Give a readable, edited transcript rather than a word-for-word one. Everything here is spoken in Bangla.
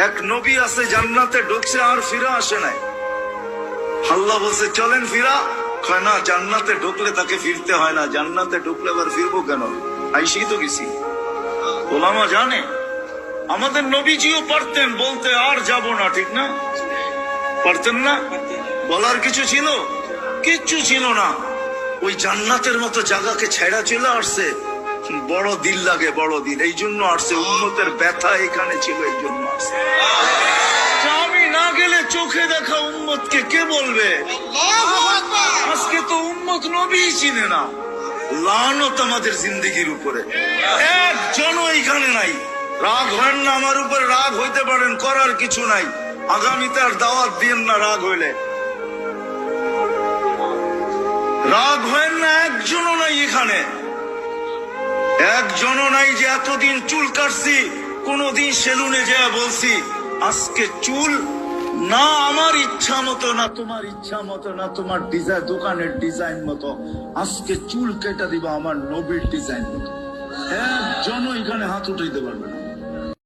এক নবী আছে জান্নাতে ঢুকছে আর ফিরা আসে নাই। আল্লাহ বলছে চলেন ফিরা, কয় না, জান্নাতে ঢুকলে তাকে ফিরতে হয় না, জান্নাতে ঢুকলে আবার ফিরবো কেন, আইসি তো গেছি। ওলামা জানে আমাদের নবীজিও পারতেন বলতে আর যাব না, ঠিক না? পারতেন না? বলার কিছু ছিল? কিচ্ছু ছিল না। ওই জান্নাতের মতো জায়গাকে ছেড়া চলে আসছে। বড় দিল লাগে, বড় দিল, এই জন্য আসছে। উম্মতের ব্যথা এখানে ছিল, এই জন্য আসছে। আমি না গেলে চোখে দেখা উম্মতকে কে বলবে? আজকে তো উম্মত নবী চিনে না। লানত আমাদের জিন্দেগির উপরে, একজনও এখানে নাই। রাগ হয় না আমার উপরে, রাগ হইতে পারেন, করার কিছু নাই। আগামীতে আর দাওয়াত দিন না রাগ হইলে। রাগ হয় না, একজনও নাই এখানে, একজনও নাই যে এতদিন চুল কাটছি কোনদিন সেলুনে যা বলছি আজকে চুল না আমার ইচ্ছা মতো, না তোমার ইচ্ছা মতো, না তোমার ডিজাইন দোকানের ডিজাইন মতো, আজকে চুল কেটে দিবা আমার নবীর ডিজাইন মতো। একজনও এখানে হাত উঠাইতে পারবে না।